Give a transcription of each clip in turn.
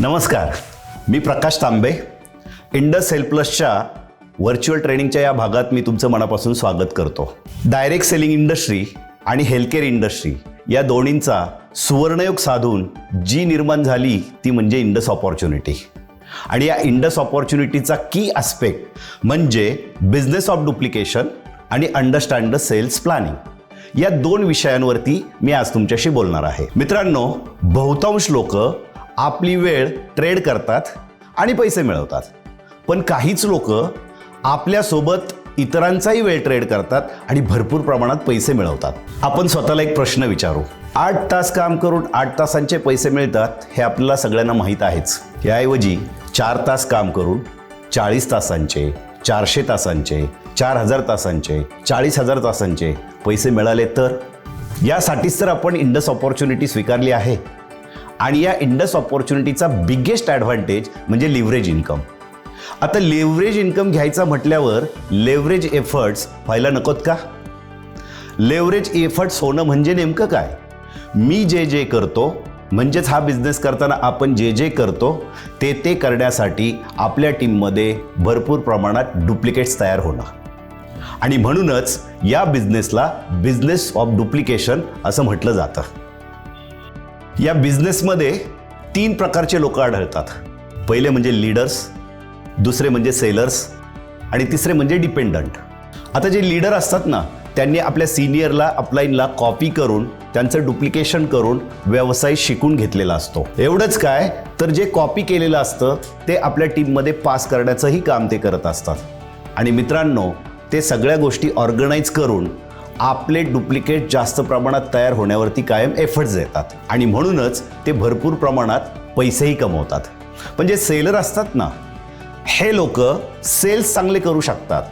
नमस्कार, मी प्रकाश तांबे. Indus health प्लसच्या virtual ट्रेनिंगच्या या भागात मी तुमचं मनापासून स्वागत करतो. डायरेक्ट सेलिंग इंडस्ट्री आणि हेल्थकेअर इंडस्ट्री या दोन्हींचा सुवर्णयोग साधून जी निर्माण झाली ती म्हणजे इंडस ऑपॉर्च्युनिटी. आणि या इंडस ऑपॉर्च्युनिटीचा की ॲस्पेक्ट म्हणजे बिझनेस ऑफ डुप्लिकेशन आणि अंडरस्टँड द सेल्स प्लॅनिंग. या दोन विषयांवरती मी आज तुमच्याशी बोलणार आहे. मित्रांनो, बहुतांश लोक आपली वेळ ट्रेड करतात आणि पैसे मिळवतात, पण काहीच लोक आपल्यासोबत इतरांचाही वेळ ट्रेड करतात आणि भरपूर प्रमाणात पैसे मिळवतात. आपण स्वतःला एक प्रश्न विचारू. 8 तास काम करून 8 तासांचे पैसे मिळतात हे आपल्याला सगळ्यांना माहीत आहेच. याऐवजी 4 तास काम करून 40 तासांचे, 400 तासांचे, 4000 तासांचे, 40,000 तासांचे पैसे मिळाले तर यासाठीच तर आपण इंडस ऑपॉर्च्युनिटी स्वीकारली आहे. आणि या इंडस ऑपॉर्च्युनिटीचा बिगेस्ट ॲडव्हान्टेज म्हणजे लिव्हरेज इन्कम. आता लिव्हरेज इन्कम घ्यायचा म्हटल्यावर लेव्हरेज एफर्ट्स व्हायला नकोत का? लेव्हरेज एफर्ट्स होणं म्हणजे नेमकं काय? मी जे करतो म्हणजेच हा बिझनेस करताना आपण जे करतो ते करण्यासाठी आपल्या टीममध्ये भरपूर प्रमाणात डुप्लिकेट्स तयार होणं. आणि म्हणूनच या बिझनेसला बिझनेस ऑफ डुप्लिकेशन असं म्हटलं जातं. या बिझनेसमध्ये 3 प्रकारचे लोक आढळतात. पहिले म्हणजे लीडर्स, दुसरे म्हणजे सेलर्स आणि तिसरे म्हणजे डिपेंडंट. आता जे लीडर असतात ना, त्यांनी आपल्या सिनियरला अपलाईनला कॉपी करून त्यांचं डुप्लिकेशन करून व्यवसाय शिकून घेतलेला असतो. एवढंच काय तर जे कॉपी केलेलं असतं ते आपल्या टीममध्ये पास करण्याचंही काम ते करत असतात. आणि मित्रांनो, ते सगळ्या गोष्टी ऑर्गनाईज करून आपले डुप्लिकेट जास्त प्रमाणात तयार होण्यावरती कायम एफर्ट्स देतात. आणि म्हणूनच ते भरपूर प्रमाणात पैसेही कमवतात. पण जे सेलर असतात ना, हे लोक सेल्स चांगले करू शकतात,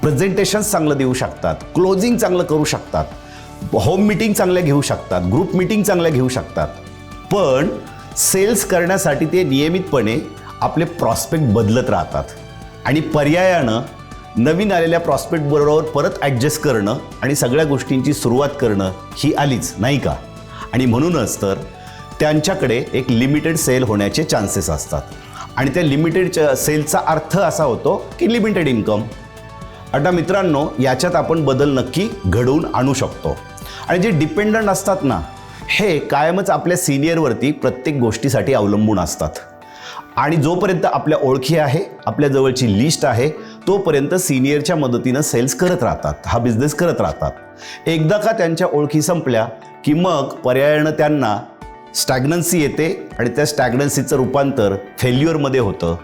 प्रेझेंटेशन्स चांगलं देऊ शकतात, क्लोजिंग चांगलं करू शकतात, होम मीटिंग चांगल्या घेऊ शकतात, ग्रुप मीटिंग चांगल्या घेऊ शकतात. पण सेल्स करण्यासाठी ते नियमितपणे आपले प्रॉस्पेक्ट बदलत राहतात. आणि पर्यायानं नवीन आलेल्या प्रॉस्पेक्ट बरोबर परत ॲडजस्ट करणं आणि सगळ्या गोष्टींची सुरुवात करणं ही आलीच नाही का? आणि म्हणूनच तर त्यांच्याकडे एक लिमिटेड सेल होण्याचे चान्सेस असतात. आणि त्या लिमिटेड सेलचा अर्थ असा होतो की लिमिटेड इन्कम. आता मित्रांनो, याच्यात आपण बदल नक्की घडवून आणू शकतो. आणि जे डिपेंडंट असतात ना, हे कायमच आपल्या सिनियरवरती प्रत्येक गोष्टीसाठी अवलंबून असतात. आणि जोपर्यंत आपल्या ओळखी आहे, आपल्या जवळची लिस्ट आहे, तोपर्यंत सिनियरच्या मदतीनं सेल्स करत राहतात, हा बिझनेस करत राहतात. एकदा का त्यांच्या ओळखी संपल्या की मग पर्यायानं त्यांना स्टॅग्नन्सी येते आणि त्या स्टॅग्नन्सीचं रूपांतर फेल्युअरमध्ये होतं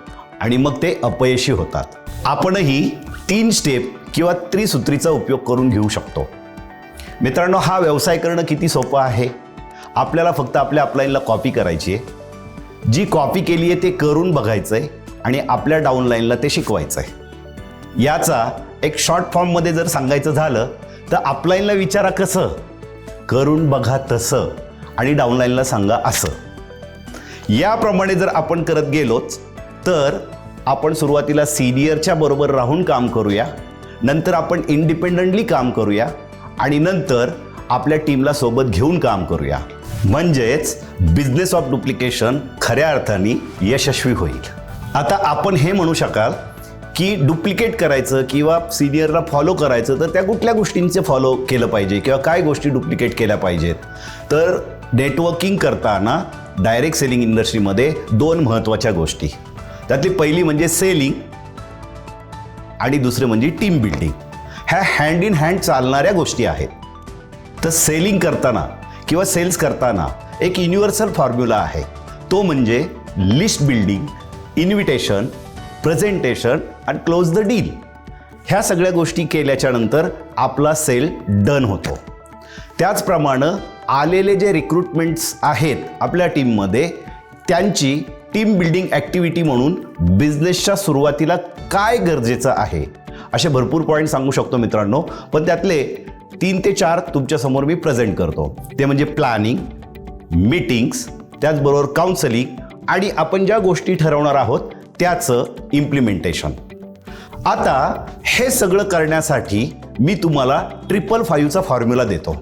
आणि मग ते अपयशी होतात. आपणही 3 स्टेप किंवा त्रिसूत्रीचा उपयोग करून घेऊ शकतो. मित्रांनो, हा व्यवसाय करणं किती सोपं आहे. आपल्याला फक्त आपल्या अपलाईनला कॉपी करायची आहे. जी कॉपी केली आहे ते करून बघायचं आहे आणि आपल्या डाऊनलाईनला ते शिकवायचं आहे. याचा एक शॉर्ट फॉर्ममध्ये जर सांगायचं झालं तर अपलाईनला विचारा कसं, करून बघा तसं आणि डाऊनलाईनला सांगा असं. याप्रमाणे जर आपण करत गेलोच तर आपण सुरुवातीला सिनियरच्या बरोबर राहून काम करूया, नंतर आपण इंडिपेंडंटली काम करूया आणि नंतर आपल्या टीमला सोबत घेऊन काम करूया. म्हणजेच बिझनेस ऑफ डुप्लिकेशन खऱ्या अर्थाने यशस्वी होईल. आता आपण हे म्हणू शकाल की डुप्लिकेट करायचं किंवा सिनियरला फॉलो करायचं तर त्या कुठल्या गोष्टींचे फॉलो केलं पाहिजे किंवा काय गोष्टी डुप्लिकेट केल्या पाहिजेत. तर नेटवर्किंग करताना डायरेक्ट सेलिंग इंडस्ट्रीमध्ये 2 महत्त्वाच्या गोष्टी. त्यातली पहिली म्हणजे सेलिंग आणि दुसरे म्हणजे टीम बिल्डिंग. ह्या हँड इन हँड चालणाऱ्या गोष्टी आहेत. तर सेलिंग करताना किंवा सेल्स करताना एक युनिव्हर्सल फॉर्म्युला आहे. तो म्हणजे लिस्ट बिल्डिंग, इन्व्हिटेशन, प्रेझेंटेशन आणि क्लोज द डील. ह्या सगळ्या गोष्टी केल्याच्या नंतर आपला सेल डन होतो. त्याचप्रमाणे आलेले जे रिक्रुटमेंट्स आहेत आपल्या टीममध्ये, त्यांची टीम बिल्डिंग ॲक्टिव्हिटी म्हणून बिझनेसच्या सुरुवातीला काय गरजेचं आहे असे भरपूर पॉईंट सांगू शकतो मित्रांनो. पण त्यातले 3 ते 4 तुमच्यासमोर मी प्रेझेंट करतो. ते म्हणजे प्लॅनिंग, मीटिंग्स, त्याचबरोबर काउन्सिलिंग आणि आपण ज्या गोष्टी ठरवणार आहोत त्याचं इम्प्लिमेंटेशन. आता हे सगळं करण्यासाठी मी तुम्हाला 555चा फॉर्म्युला देतो.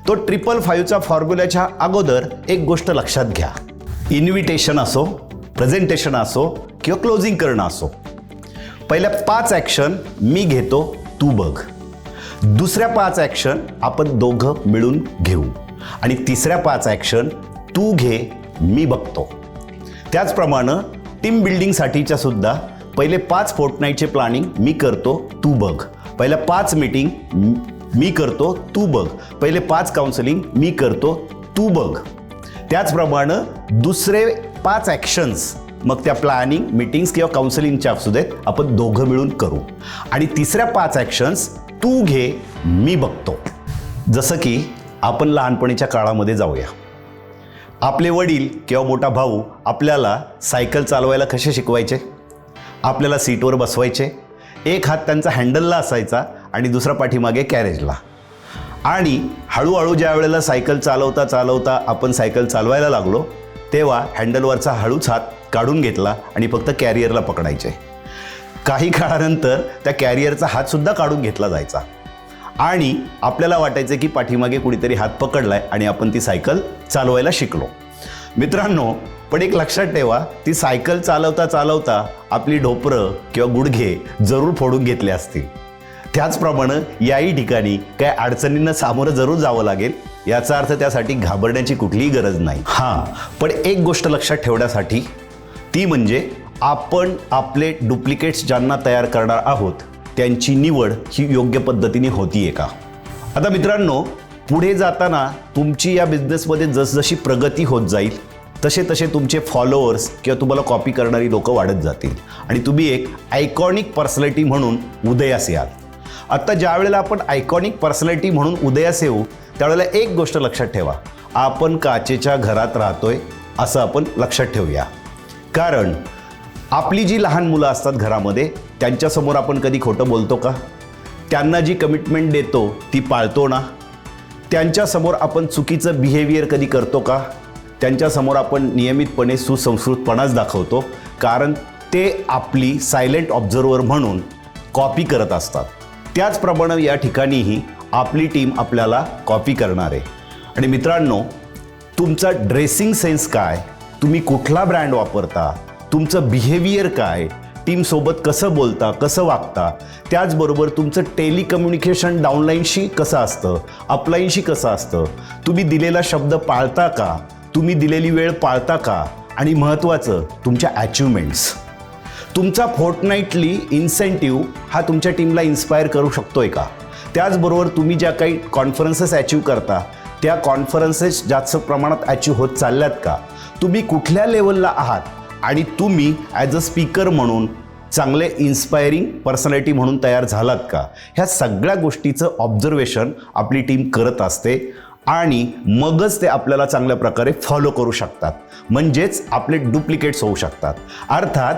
तो 555च्या फॉर्म्युल्याच्या अगोदर एक गोष्ट लक्षात घ्या. इन्व्हिटेशन असो, प्रेझेंटेशन असो किंवा क्लोजिंग करणं असो, पहिल्या 5 ॲक्शन मी घेतो, तू बघ. दुसऱ्या 5 ॲक्शन आपण दोघं मिळून घेऊ आणि तिसऱ्या 5 ॲक्शन तू घे, मी बघतो. त्याचप्रमाणे टीम बिल्डिंगसाठीच्या सुद्धा पहिले 5 फोर्टनाईटचे प्लॅनिंग मी करतो, तू बघ. पहिल्या 5 मीटिंग मी करतो, तू बघ. पहिले 5 काउन्सिलिंग मी करतो, तू बघ. त्याचप्रमाणे दुसरे 5 ॲक्शन्स मग त्या प्लॅनिंग मीटिंग्स किंवा काउन्सिलिंगच्या असू देत आपण दोघं मिळून करू आणि तिसऱ्या 5 ॲक्शन्स तू घे, मी बघतो. जसं की आपण लहानपणीच्या काळामध्ये जाऊया. आपले वडील किंवा मोठा भाऊ आपल्याला सायकल चालवायला कसे शिकवायचे? आपल्याला सीटवर बसवायचे, एक हात त्यांचा हँडलला असायचा आणि दुसरा पाठीमागे कॅरेजला. आणि हळूहळू ज्या वेळेला सायकल चालवता चालवता आपण सायकल चालवायला लागलो तेव्हा हँडलवरचा हळूच हात काढून घेतला आणि फक्त कॅरियरला पकडायचे. काही काळानंतर त्या कॅरियरचा हातसुद्धा काढून घेतला जायचा आणि आपल्याला वाटायचं की पाठीमागे कुणीतरी हात पकडलाय आणि आपण ती सायकल चालवायला शिकलो. मित्रांनो, पण एक लक्षात ठेवा, ती सायकल चालवता चालवता आपली ढोपरं किंवा गुडघे जरूर फोडून घेतले असतील. त्याचप्रमाणे याही ठिकाणी काय अडचणींना सामोरं जरूर जावं लागेल, याचा अर्थ त्यासाठी घाबरण्याची कुठलीही गरज नाही. हां, पण एक गोष्ट लक्षात ठेवण्यासाठी, ती म्हणजे आपण आपले डुप्लिकेट्स ज्यांना तयार करणार आहोत त्यांची निवड ही योग्य पद्धतीने होतीये का? आता मित्रांनो, पुढे जाताना तुमची या बिझनेसमध्ये जसजशी प्रगती होत जाईल तसे तसे तुमचे फॉलोअर्स किंवा तुम्हाला कॉपी करणारी लोकं वाढत जातील आणि तुम्ही एक आयकॉनिक पर्सनॅलिटी म्हणून उदयास याल. आता ज्या वेळेला आपण आयकॉनिक पर्सनॅलिटी म्हणून उदयास येऊ त्यावेळेला एक गोष्ट लक्षात ठेवा, आपण काचेच्या घरात राहतोय असं आपण लक्षात ठेवूया. कारण आपली जी लहान मुलं असतात घरामध्ये त्यांच्यासमोर आपण कधी खोटं बोलतो का? त्यांना जी कमिटमेंट देतो ती पाळतो ना? त्यांच्यासमोर आपण चुकीचं बिहेवियर कधी करतो का? त्यांच्यासमोर आपण नियमितपणे सुसंस्कृतपणाच दाखवतो, कारण ते आपली सायलेंट ऑब्झर्वर म्हणून कॉपी करत असतात. त्याचप्रमाणे या ठिकाणीही आपली टीम आपल्याला कॉपी करणार आहे. आणि मित्रांनो, तुमचा ड्रेसिंग सेन्स काय, तुम्ही कुठला ब्रँड वापरता, तुमचं बिहेवियर काय, टीमसोबत कसं बोलता, कसं वागता, त्याचबरोबर तुमचं टेलिकम्युनिकेशन डाऊनलाईनशी कसं असतं, अपलाईनशी कसं असतं, तुम्ही दिलेला शब्द पाळता का, तुम्ही दिलेली वेळ पाळता का, आणि महत्त्वाचं तुमच्या अचिव्हमेंट्स. तुमचा फोर्टनाईटली इन्सेंटिव्ह हा तुमच्या टीमला इन्स्पायर करू शकतोय का? त्याचबरोबर तुम्ही ज्या काही कॉन्फरन्सेस अचीव करता त्या कॉन्फरन्सेस जास्त प्रमाणात अचीव होत चालल्यात का? तुम्ही कुठल्या लेवलला आहात आणि तुम्ही ॲज अ स्पीकर म्हणून चांगले इन्स्पायरिंग पर्सनॅलिटी म्हणून तयार झालात का? ह्या सगळ्या गोष्टीचं ऑब्झर्वेशन आपली टीम करत असते आणि मगच ते आपल्याला चांगल्या प्रकारे फॉलो करू शकतात, म्हणजेच आपले डुप्लिकेट्स होऊ शकतात. अर्थात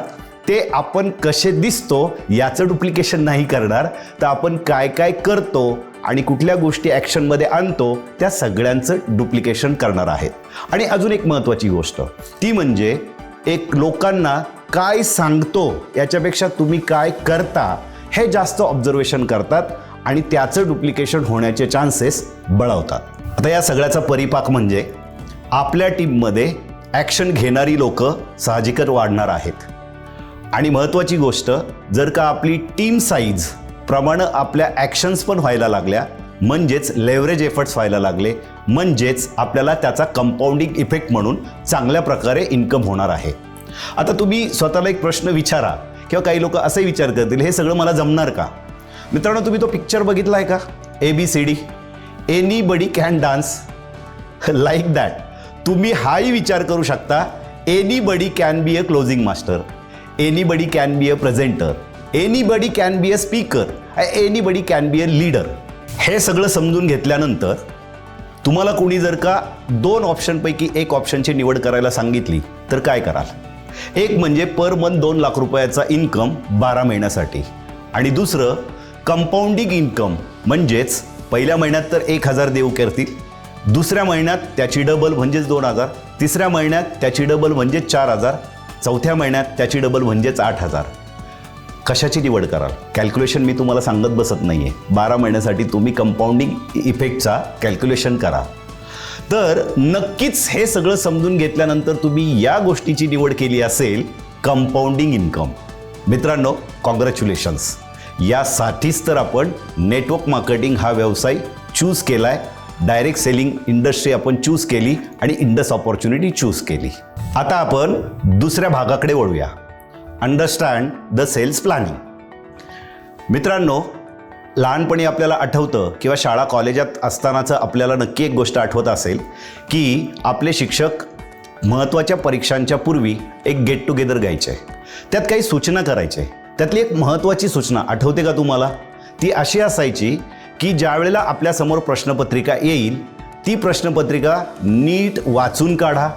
ते आपण कसे दिसतो याचं डुप्लिकेशन नाही करणार, तर आपण काय काय करतो आणि कुठल्या गोष्टी ॲक्शनमध्ये आणतो त्या सगळ्यांचं डुप्लिकेशन करणार आहेत. आणि अजून एक महत्त्वाची गोष्ट, ती म्हणजे एक लोकांना काय सांगतो याच्यापेक्षा तुम्ही काय करता हे जास्त ऑब्झर्वेशन करतात आणि त्याचं डुप्लिकेशन होण्याचे चान्सेस बळावतात. आता या सगळ्याचा परिपाक म्हणजे आपल्या टीममध्ये ॲक्शन घेणारी लोकं साहजिकच वाढणार आहेत. आणि महत्त्वाची गोष्ट, जर का आपली टीम साईज प्रमाणे आपल्या ॲक्शन्स पण व्हायला लागल्या, म्हणजेच लेव्हरेज एफर्ट्स व्हायला लागले, म्हणजेच आपल्याला त्याचा कंपाऊंडिंग इफेक्ट म्हणून चांगल्या प्रकारे इन्कम होणार आहे. आता तुम्ही स्वतःला एक प्रश्न विचारा किंवा काही लोक असे विचार करतील, हे सगळं मला जमणार का? मित्रांनो, तुम्ही तो पिक्चर बघितला आहे का? ABCD, anybody can dance like that. तुम्ही हाही विचार करू शकता, anybody can be a closing master, anybody can be a presenter, anybody can be a speaker, anybody can be a leader. हे सगळं समजून घेतल्यानंतर तुम्हाला कोणी जर का 2 ऑप्शनपैकी एक ऑप्शनची निवड करायला सांगितली तर काय कराल? एक म्हणजे पर मंथ 2 लाख रुपयाचा इन्कम 12 महिन्यासाठी, आणि दुसरं कंपाऊंडिंग इन्कम, म्हणजेच पहिल्या महिन्यात तर 1000 देऊ करतील, दुसऱ्या महिन्यात त्याची डबल म्हणजेच 2000, तिसऱ्या महिन्यात त्याची डबल म्हणजेच 4000, चौथ्या महिन्यात त्याची डबल म्हणजेच 8000. कशाची निवड कराल? कॅल्क्युलेशन मी तुम्हाला सांगत बसत नाही आहे. 12 महिन्यासाठी तुम्ही कंपाऊंडिंग इफेक्टचा कॅल्क्युलेशन करा. तर नक्कीच हे सगळं समजून घेतल्यानंतर तुम्ही या गोष्टीची निवड केली असेल, कंपाऊंडिंग इन्कम. मित्रांनो, कॉंग्रॅच्युलेशन्स. यासाठीच तर आपण नेटवर्क मार्केटिंग हा व्यवसाय चूज केलाय, डायरेक्ट सेलिंग इंडस्ट्री आपण चूज केली आणि इंडस ऑपॉर्च्युनिटी चूज केली. आता आपण दुसऱ्या भागाकडे वळूया, अंडरस्टँड द सेल्स प्लॅनिंग. मित्रांनो, लहानपणी आपल्याला आठवतं किंवा शाळा कॉलेजात असतानाचं आपल्याला नक्की एक गोष्ट आठवत असेल की आपले शिक्षक महत्त्वाच्या परीक्षांच्या पूर्वी एक गेट टुगेदर घ्यायचे, त्यात काही सूचना करायचे. त्यातली एक महत्त्वाची सूचना आठवते का तुम्हाला? ती अशी असायची की ज्या वेळेला आपल्यासमोर प्रश्नपत्रिका येईल, ती प्रश्नपत्रिका नीट वाचून काढा,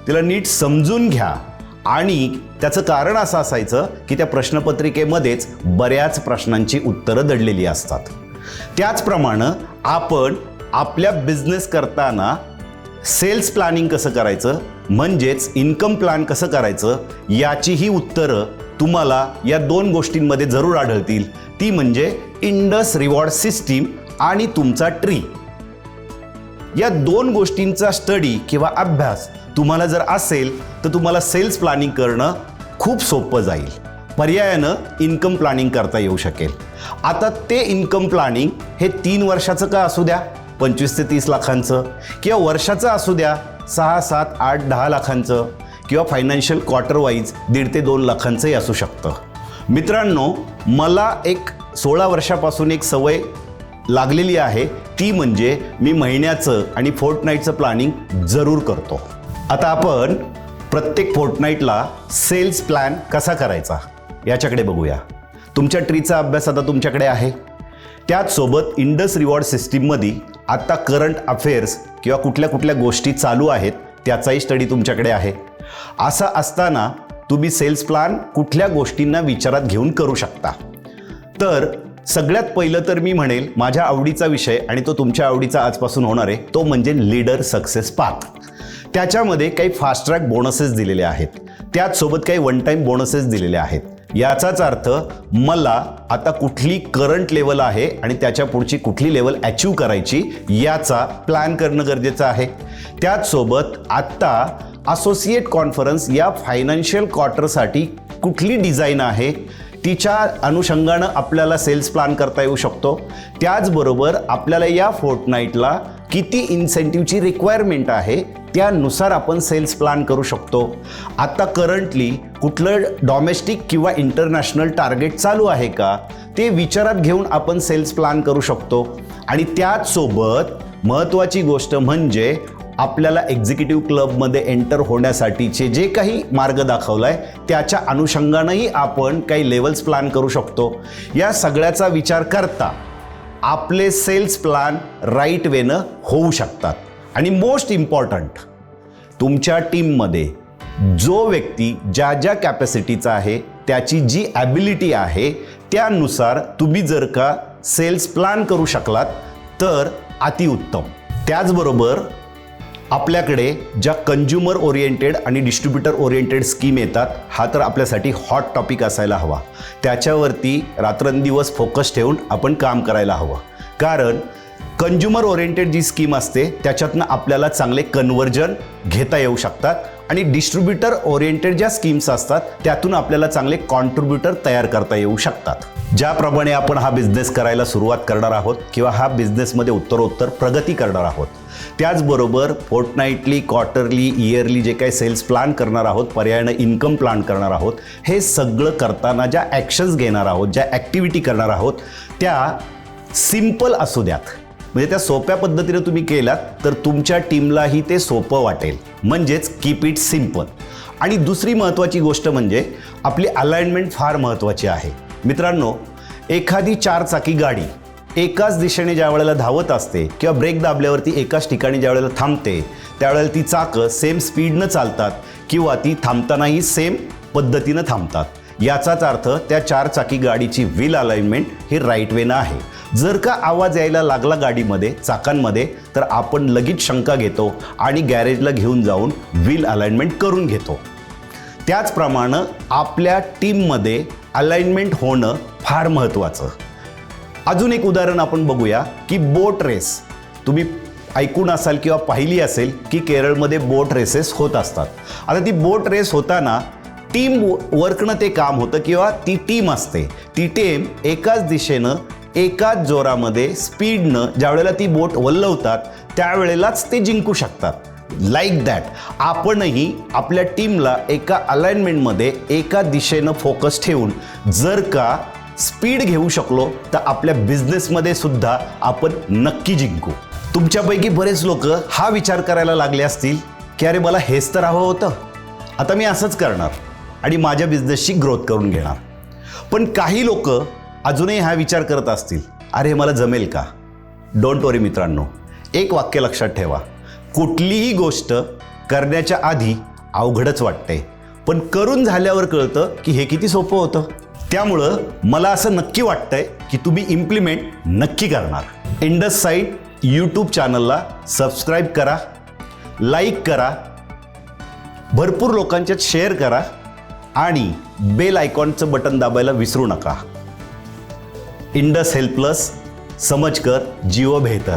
तिला नीट समजून घ्या. आणि त्याचं कारण असं असायचं की त्या प्रश्नपत्रिकेमध्येच बऱ्याच प्रश्नांची उत्तरं दडलेली असतात. त्याचप्रमाणे आपण आपल्या बिझनेस करताना सेल्स प्लॅनिंग कसं करायचं, म्हणजेच इन्कम प्लॅन कसं करायचं, याचीही उत्तरं तुम्हाला या दोन गोष्टींमध्ये जरूर आढळतील. ती म्हणजे इंडस रिवॉर्ड सिस्टीम आणि तुमचा ट्री. या दोन गोष्टींचा स्टडी किंवा अभ्यास तुम्हाला जर असेल तर तुम्हाला सेल्स प्लॅनिंग करणं खूप सोपं जाईल. पर्यायानं इन्कम प्लॅनिंग करता येऊ शकेल. आता ते इन्कम प्लॅनिंग हे 3 वर्षाचं का असू द्या, 25 ते 30 लाखांचं, किंवा वर्षाचं असू द्या 6, 7, 8, 10 लाखांचं, किंवा फायनान्शियल क्वार्टर वाईज 1.5 ते 2 लाखांचंही असू शकतं. मित्रांनो, मला एक 16 वर्षापासून एक सवय लागलेली आहे, ती म्हणजे मी महिन्याचं आणि फोर्टनाईटचं प्लॅनिंग जरूर करतो. आता आपण प्रत्येक फोर्टनाईटला सेल्स प्लॅन कसा करायचा याच्याकडे बघूया. तुमच्या ट्रीचा अभ्यास आता तुमच्याकडे आहे. त्याचसोबत इंडस रिवॉर्ड सिस्टीममध्ये आता करंट अफेअर्स किंवा कुठल्या कुठल्या गोष्टी चालू आहेत त्याचाही स्टडी तुमच्याकडे आहे. असं असताना तुम्ही सेल्स प्लॅन कुठल्या गोष्टींना विचारात घेऊन करू शकता. तर सगळ्यात पहिलं तर मी म्हणेल माझ्या आवडीचा विषय, आणि तो तुमच्या आवडीचा आजपासून होणार आहे, तो म्हणजे लीडर सक्सेस पाथ. त्याच्यामध्ये काही फास्ट ट्रॅक बोनसेस दिलेले आहेत, त्याचसोबत काही वन टाईम बोनसेस दिलेले आहेत. याचाच अर्थ मला आता कुठली करंट लेवल आहे आणि त्याच्या पुढची कुठली लेवल अचीव करायची याचा प्लॅन करणं गरजेचं आहे. त्याचसोबत आत्ता असोसिएट कॉन्फरन्स या फायनान्शियल क्वार्टरसाठी कुठली डिझाईन आहे तिच्या अनुषंगानं आपल्याला सेल्स प्लॅन करता येऊ शकतो. त्याचबरोबर आपल्याला या फोर्टनाईटला किती इन्सेंटिव्हची रिक्वायरमेंट आहे त्यानुसार आपण सेल्स प्लॅन करू शकतो. आता करंटली कुठलं डॉमेस्टिक किंवा इंटरनॅशनल टार्गेट चालू आहे का ते विचारात घेऊन आपण सेल्स प्लॅन करू शकतो. आणि त्याचसोबत महत्त्वाची गोष्ट म्हणजे आपल्याला एक्झिक्युटिव्ह क्लबमध्ये एंटर होण्यासाठीचे जे काही मार्ग दाखवलाय त्याच्या अनुषंगानंही आपण काही लेवल्स प्लॅन करू शकतो. या सगळ्याचा विचार करता आपले सेल्स प्लॅन राईट वेनं होऊ शकतात. आणि मोस्ट इम्पॉर्टंट, तुमच्या टीममध्ये जो व्यक्ती ज्या ज्या कॅपॅसिटीचा आहे त्याची जी ॲबिलिटी आहे त्यानुसार तुम्ही जर का सेल्स प्लॅन करू शकलात तर अतिउत्तम. त्याचबरोबर आपल्याकडे ज्या कंझ्युमर ओरिएंटेड आणि डिस्ट्रीब्युटर ओरिएंटेड स्कीम येतात, हा तर आपल्यासाठी हॉट टॉपिक असायला हवा. त्याच्यावरती रात्रंदिवस फोकस ठेवून आपण काम करायला हवं. कारण कंझ्युमर ओरिएंटेड जी स्कीम असते त्याच्यातनं आपल्याला चांगले कन्व्हर्जन घेता येऊ शकतात, आणि डिस्ट्रीब्युटर ओरिएंटेड ज्या स्कीम्स असतात त्यातून आपल्याला चांगले कॉन्ट्रीब्युटर तयार करता येऊ शकतात. ज्याप्रमाणे आपण हा बिझनेस करायला सुरुवात करणार आहोत किंवा हा बिझनेसमध्ये उत्तरोत्तर प्रगती करणार आहोत, त्याचबरोबर फोर्टनाईटली, क्वार्टरली, इयरली जे काही सेल्स प्लॅन करणार आहोत, पर्यायानं इन्कम प्लॅन करणार आहोत, हे सगळं करताना ज्या ॲक्शन्स घेणार आहोत, ज्या ॲक्टिव्हिटी करणार आहोत त्या सिम्पल असू द्यात. म्हणजे त्या सोप्या पद्धतीने तुम्ही केलात तर तुमच्या टीमलाही ते सोपं वाटेल. म्हणजेच कीप इट सिम्पल. आणि दुसरी महत्त्वाची गोष्ट म्हणजे आपली अलाइनमेंट फार महत्त्वाची आहे. मित्रांनो, एखादी 4 चाकी गाडी एकाच दिशेने ज्या वेळेला धावत असते किंवा ब्रेक दाबल्यावरती एकाच ठिकाणी ज्या वेळेला थांबते त्यावेळेला ती चाकं सेम स्पीडनं चालतात किंवा ती थांबतानाही सेम पद्धतीनं थांबतात. याचाच अर्थ त्या 4 चाकी गाडीची व्हील अलाइनमेंट ही राईट वेनं आहे. जर का आवाज यायला लागला गाडीमध्ये, चाकांमध्ये, तर आपण लगेच शंका घेतो आणि गॅरेजला घेऊन जाऊन व्हील अलाइनमेंट करून घेतो. त्याचप्रमाणे आपल्या टीममध्ये अलाइनमेंट होणं फार महत्त्वाचं. अजून एक उदाहरण आपण बघूया की बोट रेस. तुम्ही ऐकून असाल किंवा पाहिली असेल की केरळमध्ये बोट रेसेस होत असतात. आता ती बोट रेस होताना टीम वर्कनं ते काम होतं किंवा ती टीम असते. ती टीम एकाच दिशेनं एकाच जोरामध्ये स्पीडनं ज्यावेळेला ती बोट वल्लवतात त्यावेळेलाच ते जिंकू शकतात. लाईक दॅट आपणही आपल्या टीमला एका अलाइनमेंटमध्ये एका दिशेनं फोकस ठेवून जर का स्पीड घेऊ शकलो तर आपल्या बिझनेसमध्ये सुद्धा आपण नक्की जिंकू. तुमच्यापैकी बरेच लोक हा विचार करायला लागले असतील की अरे मला हेच तर हवं होतं, आता मी असंच करणार आणि माझ्या बिझनेसची ग्रोथ करून घेणार. पण काही लोक अजूनही हा विचार करत असतील, अरे मला जमेल का? डोंट वरी मित्रांनो, एक वाक्य लक्षात ठेवा, कुठलीही गोष्ट करण्याच्या आधी अवघडच वाटते, पण करून झाल्यावर कळतं की हे किती सोपं होतं. त्यामुळं मला असं नक्की वाटतंय की तुम्ही इम्प्लिमेंट नक्की करणार. इंडस साईट यूट्यूब चॅनलला सबस्क्राईब करा, लाईक करा, भरपूर लोकांच्यात शेअर करा आणि बेल आयकॉनचं बटन दाबायला विसरू नका. इंडस हेल्थ प्लस, समझकर जिओ बेहतर.